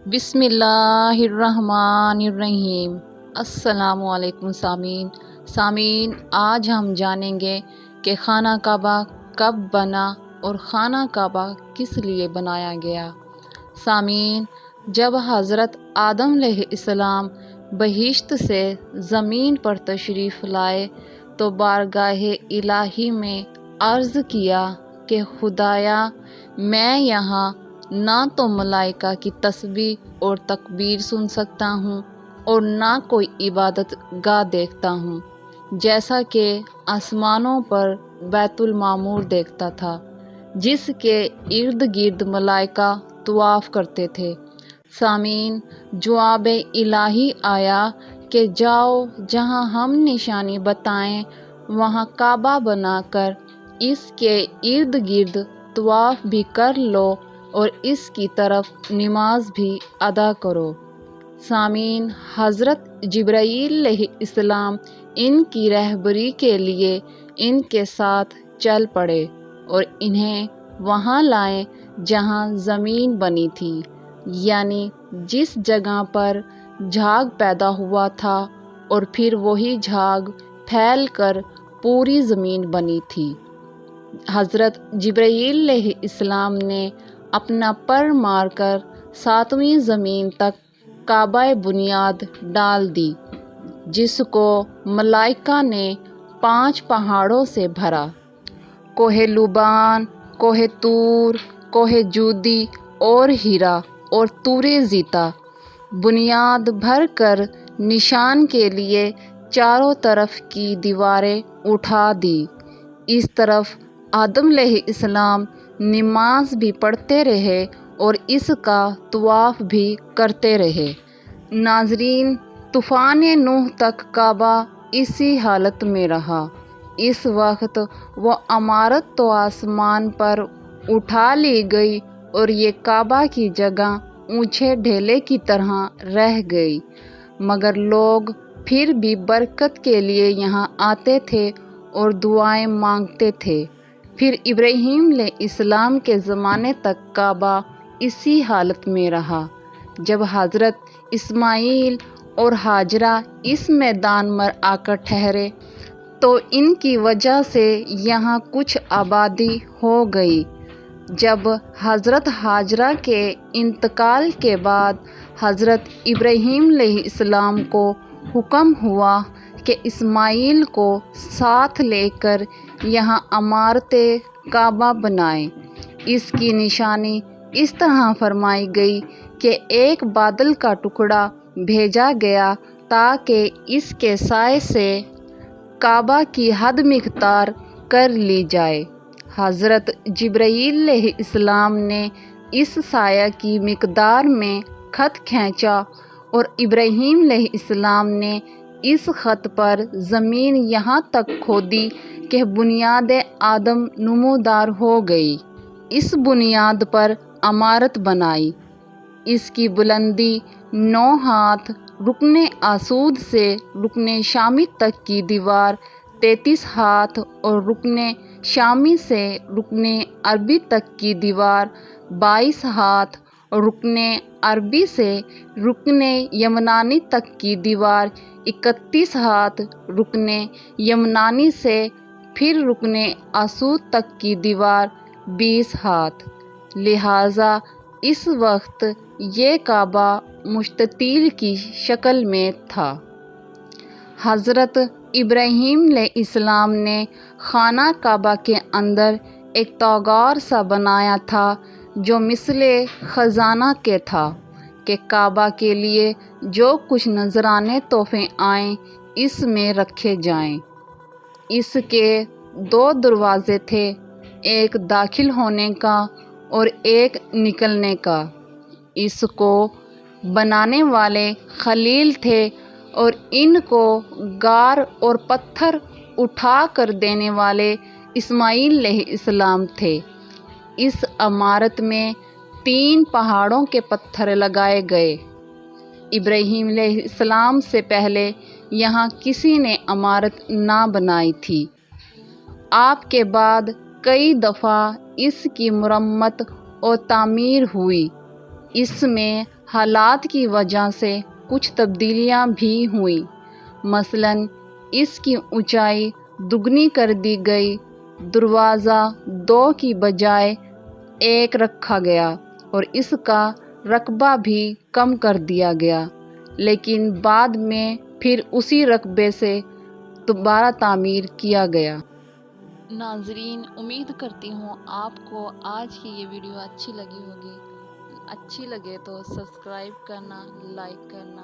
بسم اللہ الرحمن الرحیم۔ السلام علیکم سامعین، آج ہم جانیں گے کہ خانہ کعبہ کب بنا اور خانہ کعبہ کس لیے بنایا گیا۔ سامعین، جب حضرت آدم علیہ السلام بہشت سے زمین پر تشریف لائے تو بارگاہ الہی میں عرض کیا کہ خدایا، میں یہاں نہ تو ملائکہ کی تسبیح اور تکبیر سن سکتا ہوں اور نہ کوئی عبادت گاہ دیکھتا ہوں، جیسا کہ آسمانوں پر بیت المعمور دیکھتا تھا جس کے ارد گرد ملائکہ طواف کرتے تھے۔ سامعین، جواب الہی آیا کہ جاؤ، جہاں ہم نشانی بتائیں وہاں کعبہ بنا کر اس کے ارد گرد طواف بھی کر لو اور اس کی طرف نماز بھی ادا کرو۔ سامعین، حضرت جبرائیل علیہ السلام ان کی رہبری کے لیے ان کے ساتھ چل پڑے اور انہیں وہاں لائے جہاں زمین بنی تھی، یعنی جس جگہ پر جھاگ پیدا ہوا تھا، اور پھر وہی جھاگ پھیل کر پوری زمین بنی تھی۔ حضرت جبرائیل علیہ السلام نے اپنا پر مار کر 7ویں زمین تک کعبہ بنیاد ڈال دی، جس کو ملائکہ نے 5 پہاڑوں سے بھرا: کوہ لبان، کوہ طور، کوہ جودی اور ہیرا اور طور زیتا۔ بنیاد بھر کر نشان کے لیے چاروں طرف کی دیواریں اٹھا دی۔ اس طرف آدم علیہ السلام نماز بھی پڑھتے رہے اور اس کا طواف بھی کرتے رہے۔ ناظرین، طوفان نوح تک کعبہ اسی حالت میں رہا۔ اس وقت وہ عمارت تو آسمان پر اٹھا لی گئی اور یہ کعبہ کی جگہ اونچے ڈھیلے کی طرح رہ گئی، مگر لوگ پھر بھی برکت کے لیے یہاں آتے تھے اور دعائیں مانگتے تھے۔ پھر ابراہیم علیہ السلام کے زمانے تک کعبہ اسی حالت میں رہا۔ جب حضرت اسماعیل اور ہاجرہ اس میدان میں آ کر ٹھہرے تو ان کی وجہ سے یہاں کچھ آبادی ہو گئی۔ جب حضرت ہاجرہ کے انتقال کے بعد حضرت ابراہیم علیہ السلام کو حکم ہوا کہ اسماعیل کو ساتھ لے کر یہاں عمارت کعبہ بنائیں، اس کی نشانی اس طرح فرمائی گئی کہ ایک بادل کا ٹکڑا بھیجا گیا تاکہ اس کے سائے سے کعبہ کی حد مختار کر لی جائے۔ حضرت جبرائیل علیہ السلام نے اس سایہ کی مقدار میں خط کھینچا اور ابراہیم علیہ السلام نے اس خط پر زمین یہاں تک کھودی کہ بنیاد آدم نمودار ہو گئی۔ اس بنیاد پر عمارت بنائی۔ اس کی بلندی 9 ہاتھ، رکن آسود سے رکن شامی تک کی دیوار 33 ہاتھ اور رکن شامی سے رکن عربی تک کی دیوار 22 ہاتھ اور رکن عربی سے رکن یمنانی تک کی دیوار 31 ہاتھ، رکن یمنانی سے پھر رکن آسود تک کی دیوار 20 ہاتھ۔ لہٰذا اس وقت یہ کعبہ مستطیل کی شکل میں تھا۔ حضرت ابراہیم علیہ السلام نے خانہ کعبہ کے اندر ایک طاغار سا بنایا تھا جو مثل خزانہ کے تھا کہ کعبہ کے لیے جو کچھ نذرانے تحفے آئیں اس میں رکھے جائیں۔ اس کے 2 دروازے تھے، ایک داخل ہونے کا اور ایک نکلنے کا۔ اس کو بنانے والے خلیل تھے اور ان کو غار اور پتھر اٹھا کر دینے والے اسماعیل علیہ السلام تھے۔ اس عمارت میں 3 پہاڑوں کے پتھر لگائے گئے۔ ابراہیم علیہ السلام سے پہلے یہاں کسی نے عمارت نہ بنائی تھی۔ آپ کے بعد کئی دفعہ اس کی مرمت اور تعمیر ہوئی۔ اس میں حالات کی وجہ سے کچھ تبدیلیاں بھی ہوئیں، مثلاً اس کی اونچائی دگنی کر دی گئی، دروازہ 2 کی بجائے 1 رکھا گیا اور اس کا رقبہ بھی کم کر دیا گیا، لیکن بعد میں پھر اسی رقبے سے دوبارہ تعمیر کیا گیا۔ ناظرین، امید کرتی ہوں آپ کو آج کی یہ ویڈیو اچھی لگی ہوگی۔ اچھی لگے تو سبسکرائب کرنا، لائک کرنا۔